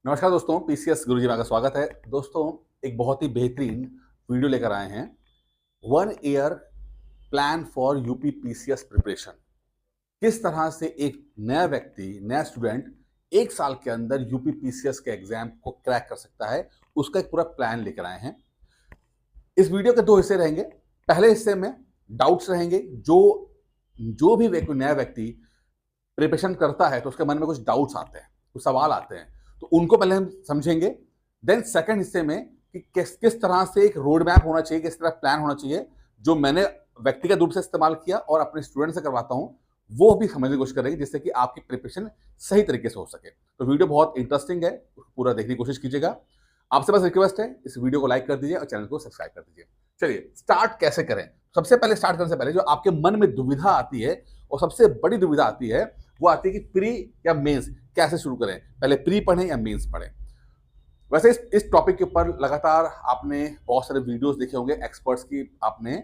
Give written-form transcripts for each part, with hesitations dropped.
नमस्कार दोस्तों, पीसीएस गुरुजी में आपका स्वागत है। दोस्तों, एक बहुत ही बेहतरीन वीडियो लेकर आए हैं। 1 year plan for UP PCS preparation. किस तरह से एक नया व्यक्ति, नया स्टूडेंट 1 साल के अंदर यूपी पीसीएस के एग्जाम को क्रैक कर सकता है, उसका एक पूरा प्लान लेकर आए हैं। इस वीडियो के 2 हिस्से रहेंगे। पहले हिस्से में डाउट्स रहेंगे। जो भी नया व्यक्ति प्रिपरेशन करता है तो उसके मन में कुछ डाउट्स आते हैं, कुछ सवाल आते हैं, तो उनको पहले हम समझेंगे। देन सेकंड हिस्से में कि किस तरह से एक रोड मैप होना चाहिए, किस तरह प्लान होना चाहिए, जो मैंने व्यक्तिगत रूप से इस्तेमाल किया और अपने स्टूडेंट से करवाता हूं, वो भी समझने की कोशिश करेंगे, जिससे कि आपकी प्रिपरेशन सही तरीके से हो सके। तो वीडियो बहुत इंटरेस्टिंग है, पूरा देखने की कोशिश कीजिएगा। आपसे बस रिक्वेस्ट है, इस वीडियो को लाइक कर दीजिए और चैनल को सब्सक्राइब कर दीजिए। चलिए स्टार्ट कैसे करें। सबसे पहले स्टार्ट करने से पहले जो आपके मन में दुविधा आती है, और सबसे बड़ी दुविधा आती है, वो आती है कि प्री या मेंस कैसे शुरू करें, पहले प्री पढ़ें या मेंस पढ़ें। वैसे इस टॉपिक के ऊपर लगातार आपने बहुत सारे वीडियोस देखे होंगे, एक्सपर्ट्स की आपने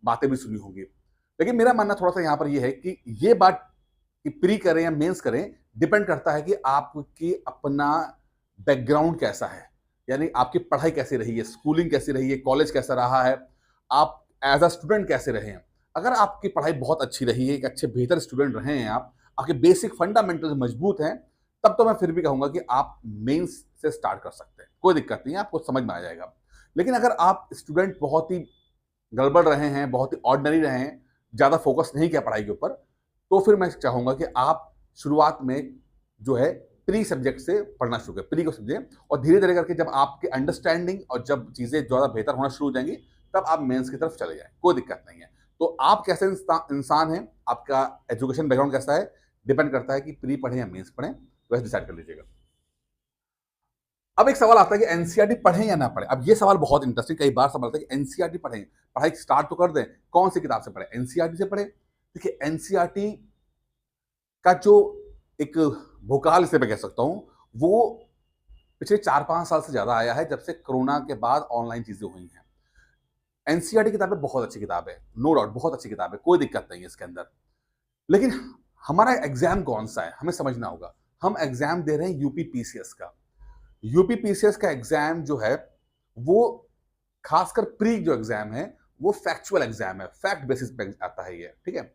बातें भी सुनी होंगी। लेकिन मेरा मानना थोड़ा सा यहाँ पर यह है कि ये बात कि प्री करें या मेंस करें, डिपेंड करता है कि आपकी अपना बैकग्राउंड कैसा है, यानी आपकी पढ़ाई कैसी रही है, स्कूलिंग कैसी रही है, कॉलेज कैसा रहा है, आप एज अ स्टूडेंट कैसे रहे हैं। अगर आपकी पढ़ाई बहुत अच्छी रही है, एक अच्छे बेहतर स्टूडेंट रहे हैं आप, आपके बेसिक फंडामेंटल्स मजबूत हैं, तब तो मैं फिर भी कहूंगा कि आप मेंस से स्टार्ट कर सकते हैं, कोई दिक्कत नहीं है, आपको समझ में आ जाएगा। लेकिन अगर आप स्टूडेंट बहुत ही गड़बड़ रहे हैं, बहुत ही ऑर्डिनरी रहे हैं, ज़्यादा फोकस नहीं किया पढ़ाई के ऊपर, तो फिर मैं चाहूंगा कि आप शुरुआत में जो है प्री सब्जेक्ट से पढ़ना शुरू करें, प्री को समझें, और धीरे धीरे करके जब आपकी अंडरस्टैंडिंग और जब चीज़ें ज़्यादा बेहतर होना शुरू हो जाएंगी, तब आप मेंस की तरफ चले जाएं, कोई दिक्कत नहीं है। तो आप कैसे इंसान हैं, आपका एजुकेशन बैकग्राउंड कैसा है, डिपेंड करता है कि प्री पढ़ें या मेंस पढ़ें, वैसे डिसाइड कर लीजिएगा। अब एक सवाल आता है कि एनसीईआरटी पढ़ें या ना पढ़ें। अब ये सवाल बहुत इंटरेस्टिंग, कई बार सवाल आता है कि एनसीईआरटी पढ़ें, पढ़ाई स्टार्ट तो कर दें, कौन सी किताब से पढ़ें, एनसीईआरटी से पढ़ें। देखिए, एनसीईआरटी का जो एक भूकाल, इसे मैं कह सकता हूं, वो पिछले 4-5 साल से ज्यादा आया है, जब से कोरोना के बाद ऑनलाइन चीजें हुई हैं। एनसीईआरटी किताबें बहुत अच्छी किताब है, नो डाउट, बहुत अच्छी किताब है, कोई दिक्कत नहीं है इसके अंदर। लेकिन हमारा एग्जाम कौन सा है, हमें समझना होगा। हम एग्जाम दे रहे हैं यूपी पीसीएस का। यूपी पीसीएस का एग्जाम जो है, वो खासकर प्री जो एग्जाम है, वो फैक्चुअल एग्जाम है, फैक्ट बेसिस पे आता है ये, ठीक है।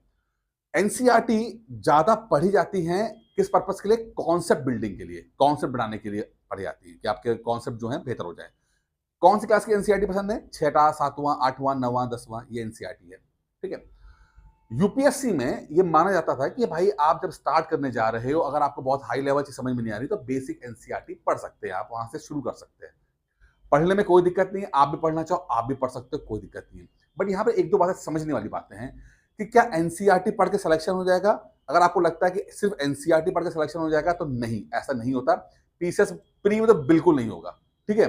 एनसीईआरटी ज्यादा पढ़ी जाती हैं किस पर्पस के लिए, कॉन्सेप्ट बिल्डिंग के लिए, कॉन्सेप्ट बनाने के लिए पढ़ी जाती है, कि आपके कॉन्सेप्ट जो है बेहतर हो जाए। कौन सी क्लास की एनसीईआरटी पसंद है? 6वां, 7वां, 8वां, 9वां, 10वां, ये एनसीईआरटी है, ठीक है। यूपीएससी में ये माना जाता था कि भाई आप जब स्टार्ट करने जा रहे हो, अगर आपको बहुत हाई लेवल की समझ में नहीं आ रही, तो बेसिक एनसीईआरटी पढ़ सकते हैं, आप वहां से शुरू कर सकते हैं। पढ़ने में कोई दिक्कत नहीं है, आप भी पढ़ना चाहो आप भी पढ़ सकते हो, कोई दिक्कत नहीं है। बट यहाँ पे एक दो बातें समझने वाली बातें हैं कि क्या एनसीईआरटी पढ़ के सिलेक्शन हो जाएगा। अगर आपको लगता है कि सिर्फ एनसीईआरटी पढ़ के सिलेक्शन हो जाएगा, तो नहीं, ऐसा नहीं होता। पीसीएस प्री में तो बिल्कुल नहीं होगा, ठीक है।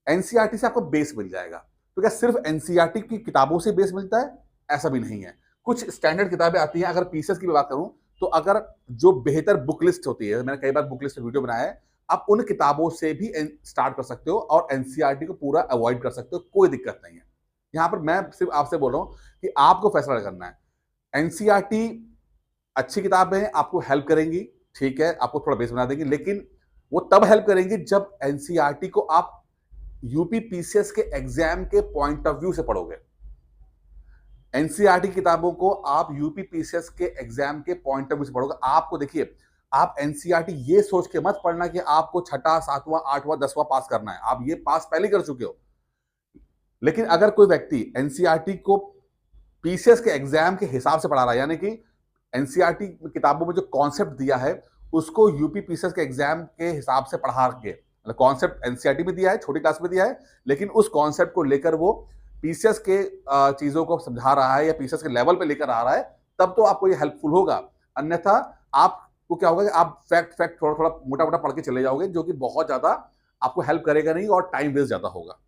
एनसीईआरटी से आपको बेस मिल जाएगा। तो क्या सिर्फ एनसीईआरटी की किताबों से बेस मिलता है? ऐसा भी नहीं है। कुछ स्टैंडर्ड किताबें आती हैं। अगर पीसीएस की बात करूं, तो अगर जो बेहतर बुक लिस्ट होती है, मैंने कई बार बुक लिस्ट वीडियो बनाया है, आप उन किताबों से भी स्टार्ट कर सकते हो और एनसीईआरटी को पूरा अवॉइड कर सकते हो, कोई दिक्कत नहीं है। यहां पर मैं सिर्फ आपसे बोल रहा हूं कि आपको फैसला करना है। एनसीईआरटी अच्छी किताबें आपको हेल्प करेंगी, ठीक है, आपको थोड़ा बेस बना देंगी, लेकिन वो तब हेल्प करेंगी जब एनसीईआरटी को आप यूपी पीसीएस के एग्जाम के पॉइंट ऑफ व्यू से पढ़ोगे। एनसीईआरटी किताबों को आप यूपी पीसीएस के एग्जाम के पॉइंट ऑफ व्यू से पढ़ोगे। आपको देखिए, आप एनसीईआरटी ये सोच के मत पढ़ना कि आपको 6वां, 7वां, 8वां, 10वां पास करना है, आप ये पास पहले कर चुके हो। लेकिन अगर कोई व्यक्ति एनसीईआरटी को पीसीएस के एग्जाम के हिसाब से पढ़ा रहा है, यानी कि एनसीईआरटी किताबों में जो कॉन्सेप्ट दिया है, उसको यूपी पीसीएस के एग्जाम के हिसाब से पढ़ा के, मतलब कॉन्सेप्ट एनसीईआरटी में दिया है, छोटी क्लास में दिया है, लेकिन उस कॉन्सेप्ट को लेकर वो पीसीएस के चीजों को समझा रहा है या पीसीएस के लेवल पे लेकर आ रहा है, तब तो आपको ये हेल्पफुल होगा। अन्यथा आपको क्या होगा कि आप फैक्ट थोड़ा थोड़ा मोटा मोटा पढ़ के चले जाओगे, जो कि बहुत ज्यादा आपको हेल्प करेगा नहीं और टाइम वेस्ट ज्यादा होगा।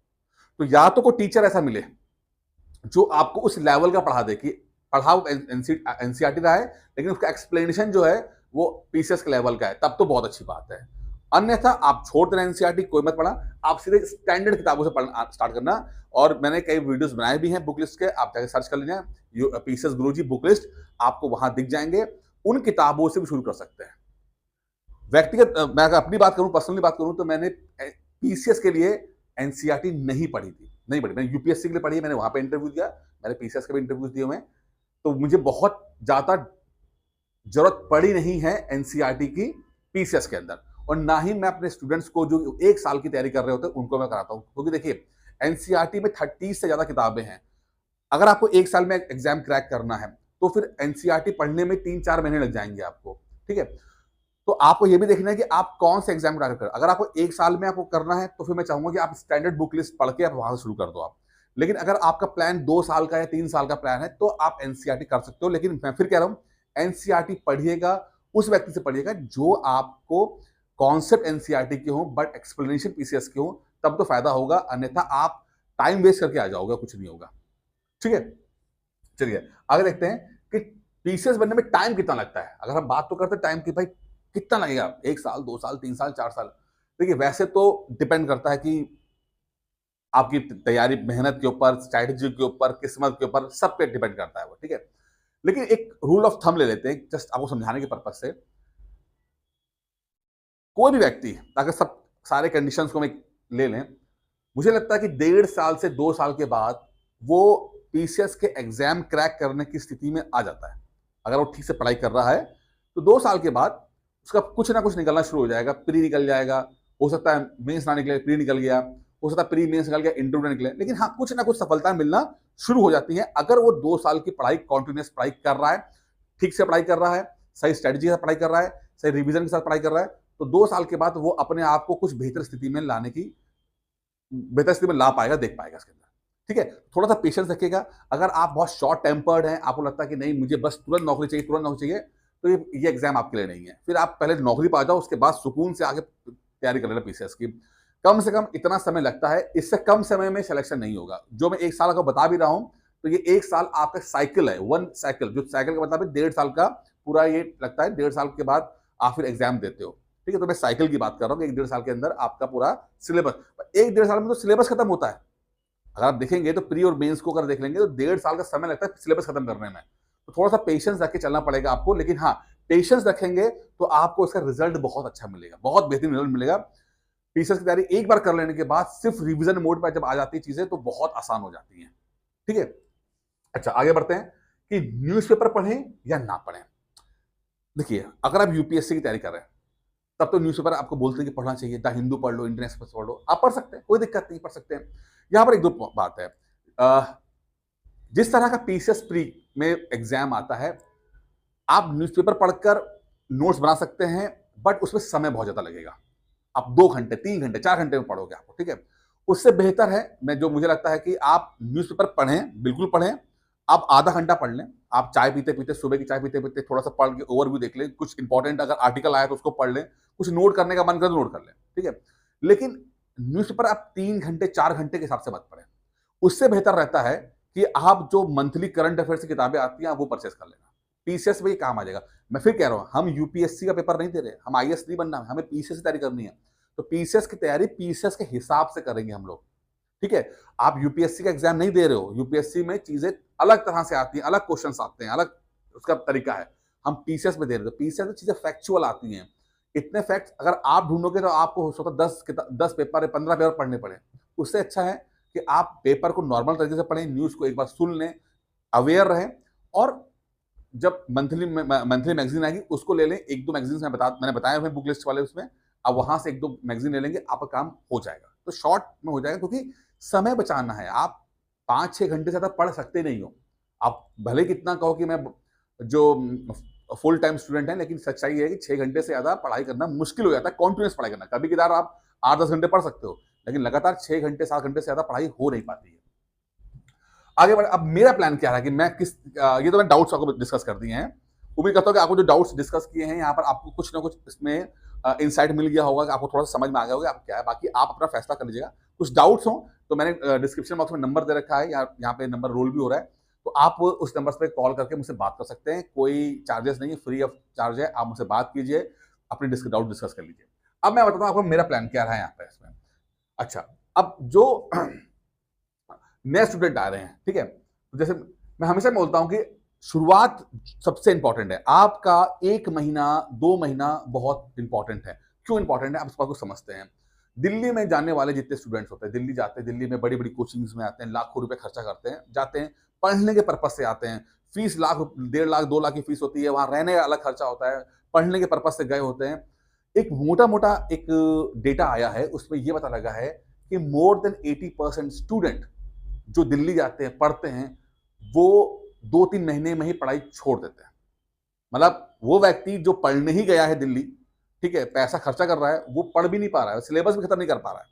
तो या तो कोई टीचर ऐसा मिले जो आपको उस लेवल का पढ़ा दे कि पढ़ाओ एनसीईआरटी का है, लेकिन उसका एक्सप्लेनेशन जो है वो पीसीएस के लेवल का है, तब तो बहुत अच्छी बात है। अन्यथा आप छोड़ देना एनसीईआरटी, कोई मत पढ़ा, आप सीधे स्टैंडर्ड किताबों से पढ़ना स्टार्ट करना। और मैंने कई वीडियोस बनाए भी हैं बुक लिस्ट के, आप जाके सर्च कर लीजिए, पीसीएस गुरुजी बुक लिस्ट, आपको वहां दिख जाएंगे। उन किताबों से भी शुरू कर सकते हैं। व्यक्तिगत मैं अगर अपनी बात करूं, पर्सनली बात करूं, तो मैंने पीसीएस के लिए एनसीईआरटी नहीं पढ़ी थी, नहीं पढ़ी। मैंने यूपीएससी के लिए पढ़ी, मैंने वहां पे इंटरव्यू दिया, मैंने पीसीएस के भी इंटरव्यू दिए हुए हैं, तो मुझे बहुत ज्यादा जरूरत पड़ी नहीं है एनसीईआरटी की पीसीएस के अंदर। और ना ही मैं अपने स्टूडेंट्स को जो 1 साल की तैयारी कर रहे होते हैं उनको मैं कराता हूं, क्योंकि देखिए एनसीईआरटी में 30 से ज्यादा किताबें हैं। अगर आपको 1 साल में एग्जाम क्रैक करना है तो फिर एनसीईआरटी पढ़ने में 3-4 महीने लग जाएंगे आपको, ठीक है। तो आपको ये भी देखना है कि आप कौन से एग्जाम क्रैक कर। अगर आपको 1 साल में आपको करना है तो फिर मैं चाहूंगा कि आप स्टैंडर्ड बुक लिस्ट पढ़ के आप वहां से शुरू कर दो आप। लेकिन अगर आपका प्लान 2 साल का या 3 साल का प्लान है तो आप एनसीईआरटी कर सकते हो। लेकिन मैं फिर कह रहा हूं, एनसीईआरटी पढ़िएगा उस व्यक्ति से पढ़िएगा जो आपको कॉन्सेप्ट एनसीईआरटी के हो बट एक्सप्लेनेशन पीसीएस के हो, तब तो फायदा होगा, अन्यथा आप टाइम वेस्ट करके आ जाओगे, कुछ नहीं होगा, ठीक है। चलिए आगे देखते हैं कि पीसीएस बनने में टाइम कितना लगता है। अगर हम बात तो करते हैं टाइम की, भाई कितना लगेगा, 1 साल, 2 साल, 3 साल, 4 साल। देखिए वैसे तो डिपेंड करता है कि आपकी तैयारी, मेहनत के ऊपर, स्ट्रैटेजी के ऊपर, किस्मत के ऊपर, सब पे डिपेंड करता है वो, ठीक है। लेकिन एक रूल ऑफ थंब ले लेते हैं जस्ट आपको समझाने के पर्पज से। कोई भी व्यक्ति अगर सब सारे कंडीशंस को ले लें, मुझे लगता है कि 1.5 साल से 2 साल के बाद वो पीसीएस के एग्जाम क्रैक करने की स्थिति में आ जाता है। अगर वो ठीक से पढ़ाई कर रहा है तो 2 साल के बाद उसका कुछ ना कुछ निकलना शुरू हो जाएगा। प्री निकल जाएगा, हो सकता है मेंस ना निकले, प्री निकल गया, हो सकता है प्री मेंस निकल गया, इंटरव्यू निकले, लेकिन हाँ कुछ ना कुछ सफलता मिलना शुरू हो जाती है अगर वो 2 साल की पढ़ाई, कॉन्टिन्यूस पढ़ाई कर रहा है, ठीक से पढ़ाई कर रहा है, सही स्ट्रेटेजी के साथ पढ़ाई कर रहा है, सही रिविजन के साथ पढ़ाई कर रहा है, तो 2 साल के बाद वो अपने आप को कुछ बेहतर स्थिति में लाने की, बेहतर स्थिति में ला पाएगा, देख पाएगा इसके अंदर, ठीक है। थोड़ा सा पेशेंस रखिएगा। अगर आप बहुत शॉर्ट टेम्पर्ड हैं, आपको लगता है कि नहीं मुझे बस तुरंत नौकरी चाहिए, तुरंत नौकरी चाहिए, तो ये एग्जाम आपके लिए नहीं है। फिर आप पहले नौकरी पा जाओ, उसके बाद सुकून से आगे तैयारी कर लेना पीसीएस की। कम से कम इतना समय लगता है, इससे कम समय में सिलेक्शन नहीं होगा। जो मैं 1 साल का बता भी रहा हूं, तो ये 1 साल आपका साइकिल है, वन साइकिल, जो साइकिल का मतलब है 1.5 साल का पूरा ये लगता है। 1.5 साल के बाद आप फिर एग्जाम देते हो, ठीक है। तो मैं साइकिल की बात कर रहा हूँ कि 1-1.5 साल के अंदर आपका पूरा सिलेबस, 1-1.5 साल में तो सिलेबस खत्म होता है। अगर आप देखेंगे तो प्री और मेंस को अगर देख लेंगे तो 1.5 साल का समय लगता है सिलेबस खत्म करने में। तो थोड़ा सा पेशेंस रख के चलना पड़ेगा आपको। लेकिन हाँ, पेशेंस रखेंगे तो आपको इसका रिजल्ट बहुत अच्छा मिलेगा, बहुत बेहतरीन रिजल्ट मिलेगा। पीसीएस की तैयारी एक बार कर लेने के बाद सिर्फ रिविजन मोड पर जब आ जाती है चीजें तो बहुत आसान हो जाती हैं, ठीक है। अच्छा आगे बढ़ते हैं कि न्यूज़पेपर पढ़ें या ना पढ़ें। देखिए अगर आप यूपीएससी की तैयारी कर रहे हैं तब तो न्यूज़पेपर आपको बोलते हैं कि पढ़ना चाहिए, द हिंदू पढ़ लो, इंडियन एक्सप्रेस पढ़ लो, आप पढ़ सकते हैं, कोई दिक्कत नहीं, पढ़ सकते हैं। यहां पर एक दो बात है, जिस तरह का पीसीएस प्री में एग्जाम आता है, आप न्यूज़पेपर पढ़कर नोट्स बना सकते हैं, बट उसमें समय बहुत ज्यादा लगेगा। आप 2 घंटे, 3 घंटे, 4 घंटे में पढ़ोगे आपको, ठीक है। उससे बेहतर है, मैं जो मुझे लगता है कि आप न्यूज़पेपर पढ़ें, बिल्कुल पढ़ें। आप आधा घंटा पढ़ लें, आप चाय पीते पीते, सुबह की चाय पीते पीते थोड़ा सा पढ़ के ओवरव्यू देख लें, कुछ इंपॉर्टेंट अगर आर्टिकल आया तो उसको पढ़ लें, कुछ नोट करने का मन करे तो नोट कर लें, ठीक है। लेकिन न्यूज़पेपर आप 3 घंटे, 4 घंटे के हिसाब से मत पढ़ें। उससे बेहतर रहता है कि आप जो मंथली करंट अफेयर्स की किताबें आती हैं वो परचेस कर लेना, पीसीएस में ये काम आ जाएगा। मैं फिर कह रहा हूँ, हम यूपीएससी का पेपर नहीं दे रहे, हम आईएएस नहीं बनना है, हमें पीसीएस की तैयारी करनी है। तो पीसीएस की तैयारी पीसीएस के हिसाब से करेंगे हम लोग, ठीक है। आप यूपीएससी का एग्जाम नहीं दे रहे हो, यूपीएससी में चीजें अलग तरह से आती हैं, अलग क्वेश्चंस आते हैं, अलग उसका तरीका है। हम पीसीएस में दे रहे हैं, तो पीसीएस में चीजें फैक्चुअल आती हैं। इतने फैक्ट्स अगर आप ढूंढोगे तो आपको हो सकता है 10 पेपर या 15 पेपर पढ़ने पड़े। उससे अच्छा है कि आप पेपर को नॉर्मल तरीके से पढ़ें, न्यूज को एक बार सुन लें, अवेयर रहें, और जब मंथली मैगजीन आएगी उसको ले लें। 1-2 मैगजीन मैंने बताया हुए बुक लिस्ट वाले, उसमें आप वहां से 1-2 मैगजीन ले लेंगे, आपका काम हो जाएगा। तो शॉर्ट में हो जाएगा, क्योंकि समय बचाना है। आप 5-6 घंटे से ज्यादा पढ़ सकते नहीं हो। आप भले कितना कहो कि मैं जो फुल टाइम स्टूडेंट है, लेकिन सच्चाई है कि 6 घंटे से ज्यादा पढ़ाई करना मुश्किल हो जाता है, कॉन्टिन्यूस पढ़ाई करना। कभी कभार आप 8-10 घंटे पढ़ सकते हो, लेकिन लगातार 6 घंटे 7 घंटे से ज्यादा पढ़ाई हो नहीं पाती है। आगे बढ़, अब मेरा प्लान क्या है कि मैं ये तो मैं डाउट्स आपको डिस्कस कर दिए हैं। उम्मीद करता हूँ कि आपको जो डाउट्स डिस्कस किए हैं यहाँ पर आपको कुछ ना कुछ इसमें इंसाइट मिल गया होगा, कि आपको थोड़ा सा समझ में आ गया होगा आप क्या है। बाकी आप अपना फैसला कर लीजिएगा। कुछ डाउट्स हो तो मैंने डिस्क्रिप्शन बॉक्स में नंबर दे रखा है, यहाँ पे नंबर रोल भी हो रहा है, तो आप उस नंबर पर कॉल करके मुझसे बात कर सकते हैं। कोई चार्जेस नहीं है, फ्री ऑफ चार्ज है। आप मुझसे बात कीजिए, अपनी डाउट डिस्कस कर लीजिए। अब मैं बताता हूँ आपको मेरा प्लान क्या रहा है यहाँ पे इसमें। अच्छा, अब जो नए स्टूडेंट आ रहे हैं, ठीक है, जैसे मैं हमेशा बोलता हूँ कि शुरुआत सबसे इंपॉर्टेंट है। आपका 1 महीना 2 महीना बहुत इंपॉर्टेंट है। क्यों इंपॉर्टेंट है, आप इस बात को समझते हैं। दिल्ली में जाने वाले जितने स्टूडेंट्स होते हैं, दिल्ली जाते हैं, दिल्ली में बड़ी बड़ी कोचिंग्स में आते हैं, लाखों रुपए खर्चा करते हैं, जाते हैं, पढ़ने के पर्पज से आते हैं। फीस लाख, 1.5 लाख 2 लाख की फीस होती है, वहां रहने का अलग खर्चा होता है, पढ़ने के पर्पज से गए होते हैं। एक मोटा मोटा एक डेटा आया है, उसमें यह पता लगा है कि मोर देन 80% स्टूडेंट जो दिल्ली जाते हैं, पढ़ते हैं, वो 2-3 महीने में ही पढ़ाई छोड़ देते हैं। मतलब वो व्यक्ति जो पढ़ने ही गया है दिल्ली, ठीक है, पैसा खर्चा कर रहा है, वो पढ़ भी नहीं पा रहा है, सिलेबस भी खत्म नहीं कर पा रहा है।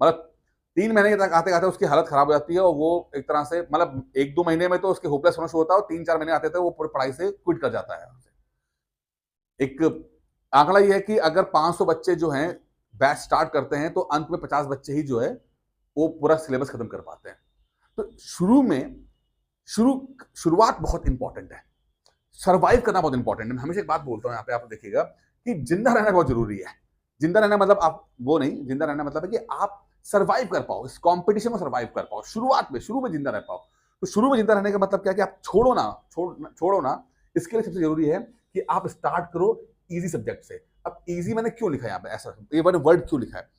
मतलब 3 महीने तक आते-आते उसकी हालत खराब हो जाती है और वो एक तरह से, मतलब 1-2 महीने में तो उसके होपलेस होना शुरू होता है और 3-4 महीने आते थे वो पूरी पढ़ाई से क्विट कर जाता है। एक आंकड़ा ये है कि अगर 500 बच्चे जो हैं बैच स्टार्ट करते हैं तो अंत में 50 बच्चे ही जो है वो पूरा सिलेबस खत्म कर पाते हैं। तो शुरुआत बहुत इंपॉर्टेंट है, सर्वाइव करना बहुत इंपॉर्टेंट है। मैं हमेशा एक बात बोलता हूँ यहाँ पे, आप देखिएगा कि जिंदा रहना बहुत जरूरी है। जिंदा रहना मतलब आप वो नहीं, जिंदा रहना मतलब है कि आप सर्वाइव कर पाओ, इस कंपटीशन में सर्वाइव कर पाओ, शुरू में जिंदा रह पाओ। तो शुरू में जिंदा रहने का मतलब क्या है कि आप छोड़ो ना। इसके लिए सबसे जरूरी है कि आप स्टार्ट करो इजी सब्जेक्ट से। अब इजी मैंने क्यों लिखा है यहाँ पे, ऐसा ये वर्ड क्यों लिखा है?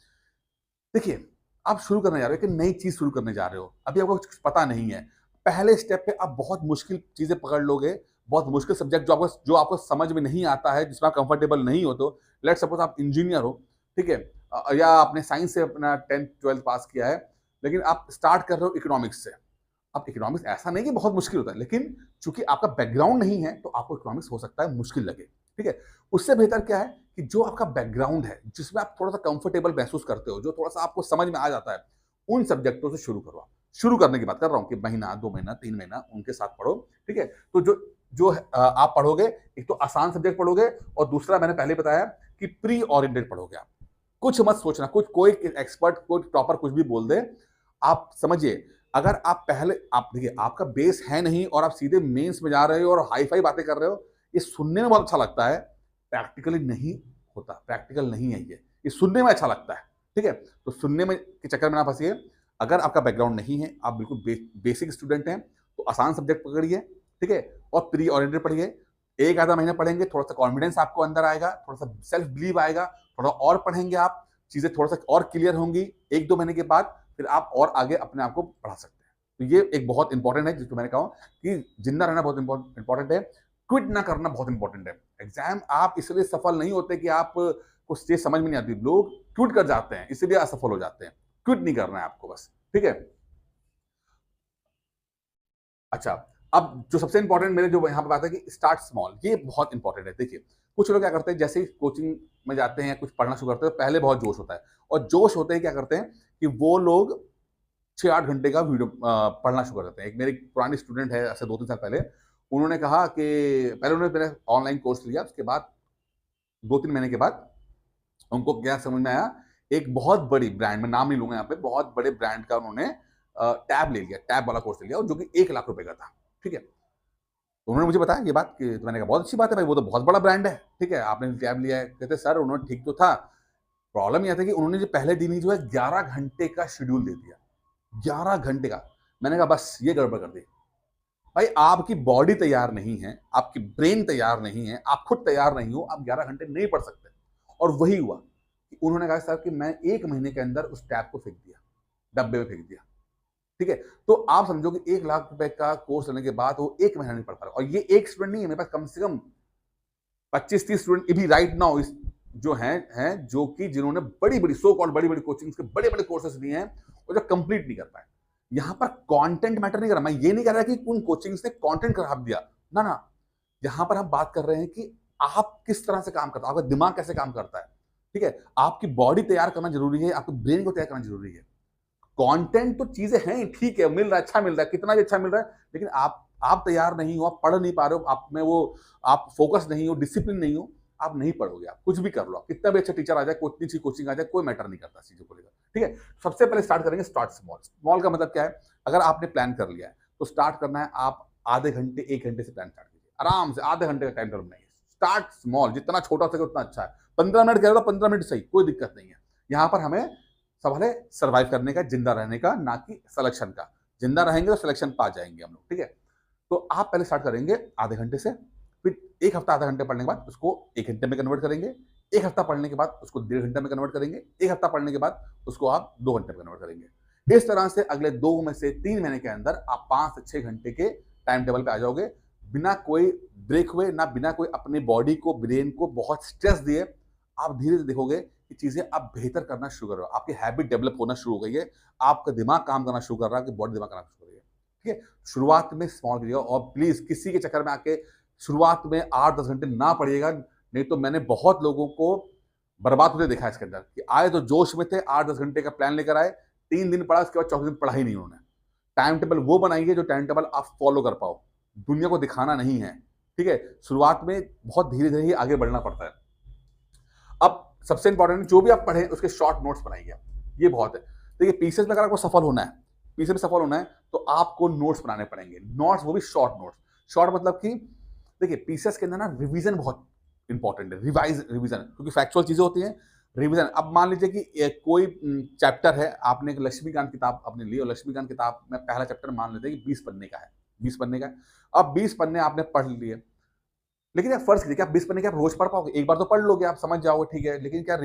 देखिए, आप शुरू करने जा रहे हो, एक नई चीज शुरू करने जा रहे हो, अभी आपको कुछ पता नहीं है। पहले स्टेप पे आप बहुत मुश्किल चीजें पकड़ लोगे, बहुत मुश्किल सब्जेक्ट जो आपको समझ में नहीं आता है, जिसमें आप कंफर्टेबल नहीं हो। तो लेट्स सपोज आप इंजीनियर हो, ठीक है, या आपने साइंस से अपना 10th-12th पास किया है, लेकिन आप स्टार्ट कर रहे हो इकोनॉमिक्स से। अब इकोनॉमिक्स ऐसा नहीं कि बहुत मुश्किल होता है, लेकिन चूंकि आपका बैकग्राउंड नहीं है तो आपको इकोनॉमिक्स हो सकता है मुश्किल लगे, ठीक है। उससे बेहतर क्या है कि जो आपका बैकग्राउंड है, जिसमें आप थोड़ा सा कंफर्टेबल महसूस करते हो, जो थोड़ा सा आपको समझ में आ जाता है, उन सब्जेक्टों से शुरू करो। शुरू करने की बात कर रहा हूं कि महीना 2 महीना 3 महीना उनके साथ पढ़ो, ठीक है। तो जो जो आप पढ़ोगे, एक तो आसान सब्जेक्ट पढ़ोगे और दूसरा मैंने पहले बताया कि प्री ओरिएंटेड पढ़ोगे। आप कुछ मत सोचना, कुछ कोई एक्सपर्ट कोई टॉपर कुछ भी बोल दे, आप समझिए। अगर आप पहले, आप देखिए, आपका बेस है नहीं और आप सीधे मेंस में जा रहे हो और हाई फाई बातें कर रहे हो, ये सुनने में बहुत अच्छा लगता है, प्रैक्टिकली नहीं होता, प्रैक्टिकल नहीं है ये सुनने में अच्छा लगता है, ठीक है। तो सुनने में के चक्कर में ना फंसिए। अगर आपका बैकग्राउंड नहीं है, आप बिल्कुल बेसिक स्टूडेंट हैं, तो आसान सब्जेक्ट पकड़िए, ठीक है, और प्री ओरिएंटेड पढ़िए। एक आधा महीना पढ़ेंगे, थोड़ा सा कॉन्फिडेंस आपको अंदर आएगा, थोड़ा सा सेल्फ बिलीव आएगा, थोड़ा और पढ़ेंगे आप, चीजें थोड़ा सा और क्लियर होंगी। 1-2 महीने के बाद फिर आप और आगे अपने आप को बढ़ा सकते हैं। तो ये एक बहुत इंपॉर्टेंट है, जिसको मैंने कहा कि जिंदा रहना बहुत इंपॉर्टेंट है, क्विट ना करना बहुत इंपॉर्टेंट है। एग्जाम आप इसलिए सफल नहीं होते कि आप को स्टेज समझ में नहीं आती, लोग क्विट कर जाते हैं, इसलिए असफल हो जाते हैं। क्विट नहीं करना है आपको बस, ठीक है। अच्छा, अब जो सबसे इंपॉर्टेंट मेरे जो यहाँ पे बात है कि स्टार्ट स्मॉल, ये बहुत इंपॉर्टेंट है। देखिए, कुछ लोग क्या करते हैं, जैसे ही कोचिंग में जाते हैं, कुछ पढ़ना शुरू करते हैं, पहले बहुत जोश होता है, और जोश होते ही क्या करते हैं कि वो लोग 6-8 घंटे का वीडियो पढ़ना शुरू कर देते हैं। एक मेरी पुरानी स्टूडेंट है, ऐसे 2-3 साल पहले, उन्होंने कहा कि पहले उन्होंने मेरा ऑनलाइन कोर्स लिया, उसके बाद 2-3 महीने के बाद उनको क्या समझ में आया, एक बहुत बड़ी ब्रांड, मैं नाम नहीं लूंगा यहाँ पे, बहुत बड़े ब्रांड का उन्होंने टैब ले लिया, टैब वाला कोर्स ले लिया, और जो कि 1 लाख रुपए का था, ठीक है। तो उन्होंने मुझे बताया ये बात कि, तो मैंने कहा बहुत अच्छी बात है भाई, वो तो बहुत बड़ा ब्रांड है, ठीक है, आपने टैब लिया है। कहते सर, उन्होंने ठीक तो था, प्रॉब्लम यह था कि उन्होंने जो पहले दिन ही जो है 11 घंटे का शेड्यूल दे दिया, 11 घंटे का। मैंने कहा बस ये गड़बड़ कर दी भाई, आपकी बॉडी तैयार नहीं है, आपकी ब्रेन तैयार नहीं है, आप खुद तैयार नहीं हो, आप 11 घंटे नहीं पढ़ सकते। और वही हुआ कि उन्होंने कहा सर कि मैं 1 महीने के अंदर उस टैब को फेंक दिया, डब्बे में फेंक दिया, ठीक है। तो आप समझो कि 1 लाख रुपए का कोर्स लेने के बाद वो 1 महीना नहीं पढ़ पा रहा। और ये एक स्टूडेंट नहीं है, मेरे पास कम से कम 25-30 स्टूडेंट भी राइट नाउ इस जो हैं जो कि जिन्होंने बड़ी बड़ी सो कॉल्ड बड़ी बड़ी कोचिंग्स के बड़े बड़े कोर्सेज लिए हैं और जो कंप्लीट नहीं कर पाए। यहाँ पर कंटेंट मैटर नहीं कर रहा, मैं ये नहीं कह रहा कि उन कोचिंग्स ने कंटेंट खराब दिया, ना ना। यहाँ पर हम बात कर रहे हैं कि आप किस तरह से काम करता है, आपका दिमाग कैसे काम करता है, ठीक है। आपकी बॉडी तैयार करना जरूरी है, आपके ब्रेन को तैयार करना जरूरी है। कंटेंट तो चीजें हैं, ठीक है, मिल रहा है, अच्छा मिल रहा है, कितना भी अच्छा मिल रहा है, लेकिन आप तैयार नहीं हो, आप पढ़ नहीं पा रहे हो, आप में वो आप फोकस नहीं हो, डिसिप्लिन नहीं हो, आप नहीं पढ़ोगे। आप कुछ भी कर लो, कितना भी अच्छा टीचर आ जाए, कितनी अच्छी कोचिंग आ जाए, कोई मैटर नहीं करता चीजों को लेकर, ठीक है। सबसे पहले स्टार्ट करेंगे स्टार्ट स्मॉल। स्मॉल का मतलब क्या है, अगर आपने प्लान कर लिया है तो स्टार्ट करना है, आप आधे घंटे 1 घंटे से प्लान स्टार्ट कीजिए, आराम से आधे घंटे का टाइम टेबल बनाइए। स्टार्ट स्मॉल, जितना छोटा सके उतना अच्छा है। 15 मिनट कह रहे हो, 15 मिनट सही, कोई दिक्कत नहीं है। यहाँ पर हमें सवाल है सर्वाइव करने का, जिंदा रहने का, ना कि सिलेक्शन का। जिंदा रहेंगे तो सिलेक्शन पा जाएंगे हम लोग, ठीक है। तो आप पहले स्टार्ट करेंगे आधे घंटे से, फिर एक हफ्ता आधा घंटे पढ़ने के बाद उसको 1 घंटे में कन्वर्ट करेंगे, एक हफ्ता पढ़ने के बाद उसको 1.5 घंटे में कन्वर्ट करेंगे, एक हफ्ता पढ़ने के बाद उसको आप 2 घंटे में कन्वर्ट करेंगे। इस तरह से अगले 2 में से 3 महीने के अंदर आप 5 से 6 घंटे के टाइम टेबल पे आ जाओगे, बिना कोई ब्रेक हुए, ना बिना कोई अपनी बॉडी को, ब्रेन को बहुत स्ट्रेस दिए। आप धीरे-धीरे देखोगे कि चीज़ें आप बेहतर करना शुरू कर रहे हो, आपकी हैबिट डेवलप होना शुरू हो गई है, आपका दिमाग काम करना शुरू कर रहा है, आपकी बॉडी दिमाग करना शुरू हो रही है। ठीक है? शुरुआत में स्मॉल करिएगा और प्लीज़ किसी के चक्कर में आके शुरुआत में 8-10 घंटे ना पढ़िएगा, नहीं तो मैंने बहुत लोगों को बर्बाद होते देखा है इसके अंदर कि आए तो जोश में थे, 8-10 घंटे का प्लान लेकर आए, 3 दिन पढ़ा, उसके बाद चौथे दिन पढ़ा ही नहीं उन्होंने। टाइम टेबल वो बनाइए जो टाइम टेबल आप फॉलो कर पाओ, दुनिया को दिखाना नहीं है, ठीक है? शुरुआत में बहुत धीरे-धीरे ही आगे बढ़ना पड़ता है। अब सबसे इंपॉर्टेंट जो भी आप पढ़ें उसके शॉर्ट नोट्स बनाइए, ये बहुत है। देखिए पीसीएस में अगर आपको सफल होना है, पीसीएस में सफल होना है तो आपको नोट्स बनाने पड़ेंगे, नोट्स वो भी शॉर्ट नोट्स। शॉर्ट मतलब कि देखिए पीसीएस के अंदर ना रिवीजन बहुत इंपॉर्टेंट है, रिवीजन क्योंकि फैक्चुअल चीजें होती हैं, रिवीजन। अब मान लीजिए कि कोई चैप्टर है, आपने एक लक्ष्मीकांत किताब आपने ली और लक्ष्मीकांत किताब में पहला चैप्टर मान लेते हैं कि 20 पन्ने का है, 20 पन्ने का है। अब 20 पन्ने आपने पढ़ लिए, लेकिन आप फर्ज कीजिए कि आप 20 पन्ने के आप रोज पढ़ पाओगे, एक बार तो पढ़ लोगे, आप समझ जाओगे, ठीक है, लेकिन क्या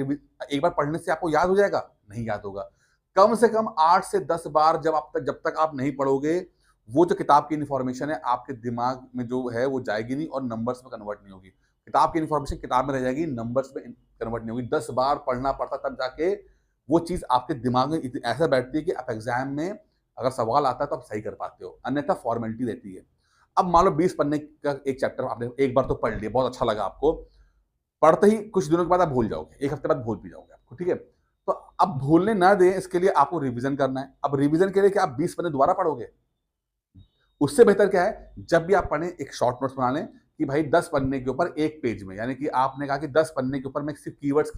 एक बार पढ़ने से आपको याद हो जाएगा? नहीं याद होगा। कम से कम 8 से 10 बार जब तक आप नहीं पढ़ोगे, वो जो किताब की इन्फॉर्मेशन है आपके दिमाग में जो है वो जाएगी नहीं और नंबर्स में कन्वर्ट नहीं होगी। किताब की इन्फॉर्मेशन किताब में रह जाएगी, नंबर्स में कन्वर्ट नहीं होगी। 10 बार पढ़ना पड़ता तब जाके वो चीज आपके दिमाग में ऐसा बैठती है कि आप एग्जाम में अगर सवाल आता है तो आप सही कर पाते हो, अन्यथा फॉर्मेलिटी रहती है। अब मान लो 20 पन्ने का एक चैप्टर आपने एक बार तो पढ़ लिया, बहुत अच्छा लगा आपको, पढ़ते ही कुछ दिनों के बाद आप भूल जाओगे, एक हफ्ते बाद भूल भी जाओगे आपको, ठीक है? तो अब भूलने ना दें इसके लिए आपको रिवीजन करना है। अब रिवीजन के लिए क्या आप 20 पन्ने दोबारा पढ़ोगे? उससे बेहतर क्या है, जब भी आप पढ़ें एक शॉर्ट नोट्स बना लें कि भाई 10 पन्ने के ऊपर एक पेज में, यानी कि आपने कहा कि 10 पन्ने के ऊपर मैं सिर्फ कीवर्ड्स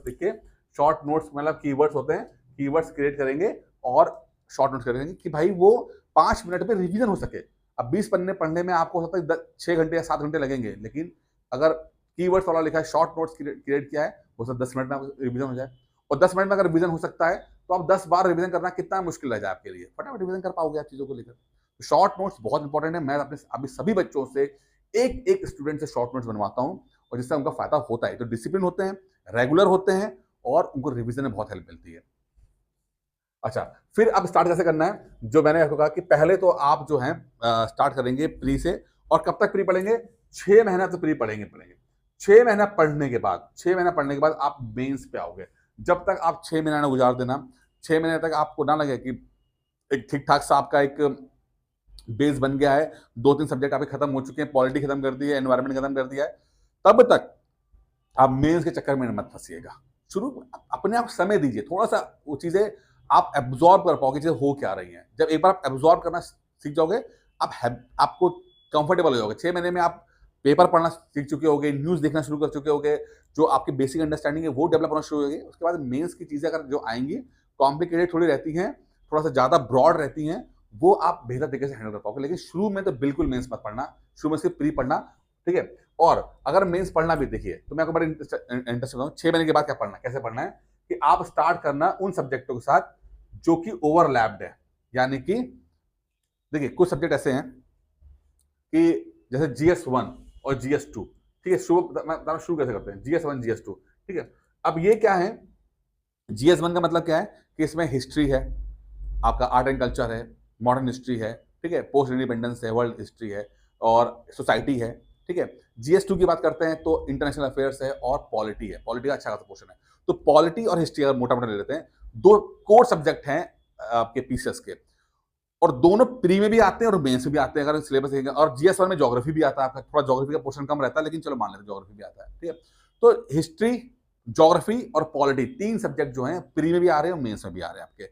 लिख के शॉर्ट नोट्स, मतलब कीवर्ड्स होते हैं, कीवर्ड्स क्रिएट करेंगे और शॉर्ट नोट्स करेंगे कि भाई वो 5 मिनट में रिवीजन हो सके। अब 20 पन्ने पढ़ने में आपको हो सकता है 6 घंटे या 7 घंटे लगेंगे, लेकिन अगर कीवर्ड्स वाला लिखा है, शॉर्ट नोट्स क्रिएट किया है, हो सकता है 10 मिनट में रिवीजन हो जाए। और 10 मिनट में अगर रिवीजन हो सकता है तो आप 10 बार रिवीजन करना कितना मुश्किल रह जाए आपके लिए, फटाफट रिवीजन कर पाओगे आप चीजों को लेकर। शॉर्ट नोट्स बहुत इंपॉर्टेंट है। मैं अपने अभी सभी बच्चों से एक एक स्टूडेंट से शॉर्ट नोट्स बनवाता हूं और जिससे उनका फायदा होता है, तो डिसिप्लिन होते हैं, रेगुलर होते हैं और उनको रिवीजन में बहुत हेल्प मिलती है। अच्छा, फिर अब स्टार्ट कैसे करना है? जो मैंने आपको कहा कि पहले तो आप जो है स्टार्ट करेंगे प्री से, और कब तक प्री पढ़ेंगे? 6 महीना तो प्री पढ़ेंगे 6 महीना पढ़ने के बाद, 6 महीना पढ़ने के बाद आप मेंस पे आओगे। जब तक आप 6 महीना ना गुजार देना, 6 महीने तक आपको ना लगे कि एक ठीक ठाक सा आपका एक बेस बन गया है, 2-3 सब्जेक्ट आपके खत्म हो चुके हैं, पॉलिटी खत्म कर दी है, एनवायरमेंट खत्म कर दिया है, तब तक आप मेंस के चक्कर में मत फंसिएगा। शुरू अपने आप समय दीजिए, थोड़ा सा वो चीजें आप एब्जॉर्ब कर पाओगे, चीजें हो क्या रही हैं। जब एक बार आप एब्जॉर्ब करना सीख जाओगे, आपको कंफर्टेबल हो जाओगे। 6 महीने में आप पेपर पढ़ना सीख चुके होगे, न्यूज देखना शुरू कर चुके होगे, जो आपकी बेसिक अंडरस्टैंडिंग है वो डेवलप होना शुरू होगी। उसके बाद मेंस की चीजें अगर जो आएंगी, कॉम्प्लिकेटेड थोड़ी रहती हैं, थोड़ा सा ज्यादा ब्रॉड रहती हैं, वो आप बेहतर तरीके से हैंडल कर पाओगे। लेकिन शुरू में तो बिल्कुल मेंस मत पढ़ना, शुरू में सिर्फ प्री पढ़ना, ठीक है? और अगर मेंस पढ़ना भी, देखिए तो मैं आपको बड़ा इंटरेस्टिंग हूँ, 6 महीने के बाद क्या पढ़ना है, कैसे पढ़ना है कि आप स्टार्ट करना उन सब्जेक्टों के साथ जो कि ओवरलैप्ड है। यानी कि देखिए कुछ सब्जेक्ट ऐसे हैं कि जैसे GS1 और GS2, ठीक है? शुरू कैसे करते हैं, GS1 GS2, ठीक है? अब ये क्या है, GS1 का मतलब क्या है कि इसमें हिस्ट्री है, आपका आर्ट एंड कल्चर है, मॉडर्न हिस्ट्री है, ठीक है, पोस्ट इंडिपेंडेंस है, वर्ल्ड हिस्ट्री है और सोसाइटी है, ठीक है? GS2 की बात करते हैं तो इंटरनेशनल अफेयर्स है और पॉलिटी है, पॉलिटी का अच्छा खासा पोर्शन है। तो पॉलिटी और हिस्ट्री अगर मोटा मोटा ले लेते हैं, 2 कोर सब्जेक्ट हैं आपके पीसीएस के, और दोनों प्री में भी आते हैं और मेंस में भी आते हैं अगर सिलेबस देखेंगे। और GS1 में ज्योग्राफी भी आता है, आपका थोड़ा ज्योग्राफी का पोर्शन कम रहता है, लेकिन चलो मान लेते हैं ज्योग्राफी भी आता है, ठीक है? तो हिस्ट्री, ज्योग्राफी और पॉलिटी 3 सब्जेक्ट जो हैं प्री में भी आ रहे हैं और मेंस में भी आ रहे हैं आपके।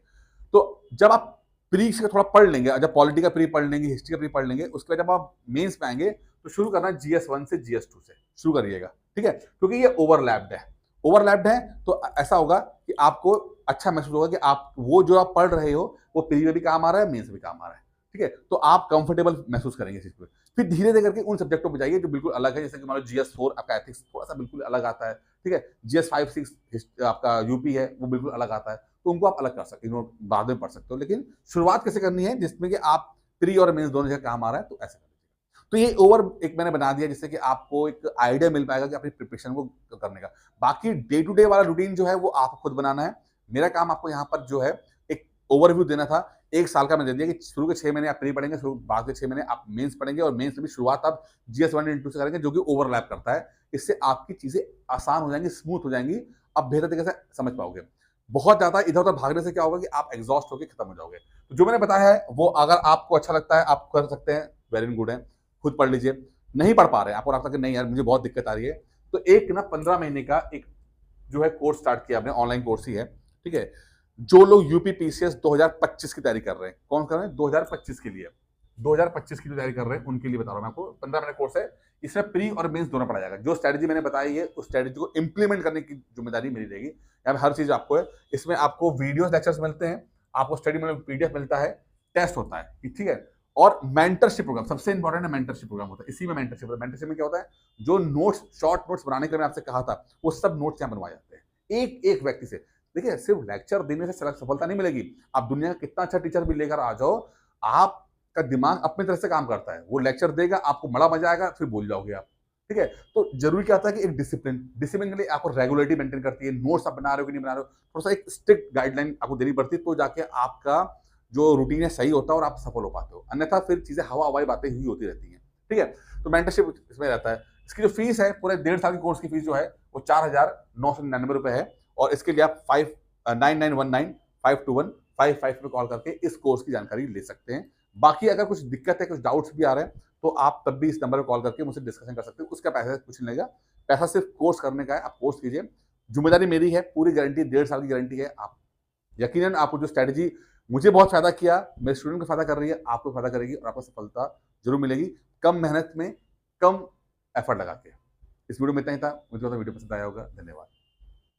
तो जब आप प्री से थोड़ा पढ़ लेंगे, जब पॉलिटी का प्री पढ़ लेंगे, हिस्ट्री का प्री पढ़ लेंगे, उसके बाद जब आप मेंस में आएंगे तो शुरू करना GS1 से GS2 से शुरू करिएगा, ठीक है? क्योंकि ये ओवरलैप्ड है तो ऐसा होगा कि आपको अच्छा महसूस होगा कि आप वो जो आप पढ़ रहे हो वो प्री में भी काम आ रहा है, मेंस में भी काम आ रहा है, ठीक है? तो आप कंफर्टेबल महसूस करेंगे इस चीज पे। फिर धीरे धीरे करके उन सब्जेक्टों पे जाइए जो बिल्कुल अलग है, जैसे कि मान लो GS4 आपका एथिक्स थोड़ा सा बिल्कुल अलग आता है, ठीक है? GS5-6 आपका यूपी है, वो बिल्कुल अलग आता है, तो उनको आप अलग कर सकते हो, बाद में पढ़ सकते हो। लेकिन शुरुआत कैसे करनी है जिसमें कि आप प्री और मेंस दोनों जगह काम आ रहा है, तो ऐसे तो ये ओवर एक मैंने बना दिया जिससे कि आपको एक आइडिया मिल पाएगा कि अपनी प्रिपरेशन को करने का। बाकी डे टू डे वाला रूटीन जो है वो आपको खुद बनाना है। मेरा काम आपको यहाँ पर जो है एक ओवरव्यू देना था। 1 साल का मैंने दे दिया कि शुरू के 6 महीने आप प्री पढ़ेंगे, बाद के 6 महीने आप मेंस पढ़ेंगे और मेंस में शुरुआत आप जीएस 1 एंड 2 से करेंगे जो कि ओवरलैप करता है। इससे आपकी चीजें आसान हो जाएंगी, स्मूथ हो जाएंगी, आप बेहतर तरीके से समझ पाओगे। बहुत ज्यादा इधर-उधर भागने से क्या होगा कि आप एग्जॉस्ट होकर खत्म हो जाओगे। तो जो मैंने बताया है वो अगर आपको अच्छा लगता है आप कर सकते हैं, वेरी गुड है, खुद पढ़ लीजिए। नहीं पढ़ पा रहे हैं, आपको लगता है कि नहीं यार मुझे बहुत दिक्कत आ रही है, तो एक ना 15 महीने का एक जो है कोर्स स्टार्ट किया आपने, ऑनलाइन कोर्स ही है, ठीक है। जो लोग यूपी पीसीएस 2025 की तैयारी कर रहे हैं, कौन कर रहे हैं 2025 के लिए, 2025 की जो तैयारी कर रहे हैं उनके लिए बता रहा हूं मैं आपको। 15 महीने कोर्स है, इसमें प्री और मेंस दोनों पढ़ा जाएगा। जो स्ट्रेटजी मैंने बताई है उस स्ट्रेटजी को इंप्लीमेंट करने की जिम्मेदारी मेरी रहेगी। यहाँ पे हर चीज आपको है, इसमें आपको वीडियो लेक्चर्स मिलते हैं, आपको स्टडी में पीडीएफ मिलता है, टेस्ट होता है, ठीक है। और मेंटरशिप प्रोग्राम सबसे इंपॉर्टेंट है, मेंटरशिप प्रोग्राम होता है, इसी में मेंटरशिप होता है। मेंटरशिप में क्या होता है, जो नोट्स शॉर्ट नोट्स बनाने के लिए आपसे कहा था वो सब नोट्स यहाँ बनवाए जाते हैं एक एक व्यक्ति से। देखिए सिर्फ लेक्चर देने से सफलता नहीं मिलेगी, आप दुनिया का कितना अच्छा टीचर भी लेकर आ जाओ, आपका दिमाग अपनी तरह से काम करता है। वो लेक्चर देगा, आपको बड़ा मजा आएगा, फिर भूल जाओगे आप, ठीक है। तो जरूरी क्या होता है कि एक डिसिप्लिन, डिसिप्लिन के लिए आपको रेगुलरिटी मेंटेन करती है। नोट्स आप बना रहे हो कि नहीं बना रहे हो, थोड़ा सा एक स्ट्रिक्ट गाइडलाइन आपको देनी पड़ती है, तो जाके आपका जो रूटीन है सही होता है और आप सफल हो पाते हो। अन्यथा फिर चीजें हवा हवाई बातें ही होती रहती हैं, ठीक है। तो मेंटरशिप इसमें रहता है। इसकी जो फीस है पूरे 1.5 साल की कोर्स की फीस जो है वो 4,999 रुपए है। और इसके लिए आप 9919-521-555 पे कॉल करके इस कोर्स की जानकारी ले सकते हैं। बाकी अगर कुछ दिक्कत है, कुछ डाउट्स भी आ रहे हैं, तो आप तब भी इस नंबर पर कॉल करके मुझसे डिस्कशन कर सकते हो। उसका पैसा कुछ नहीं लगेगा, पैसा सिर्फ कोर्स करने का है। आप कोर्स कीजिए, जिम्मेदारी मेरी है, पूरी गारंटी 1.5 साल की गारंटी है। आप यकीनन आपको जो स्ट्रेटजी मुझे बहुत फायदा किया, मेरे स्टूडेंट को फायदा कर रही है, आपको फायदा करेगी और आपको सफलता जरूर मिलेगी, कम मेहनत में कम एफर्ट लगा के। इस वीडियो में इतना ही था, मुझे वीडियो पसंद आया होगा। धन्यवाद।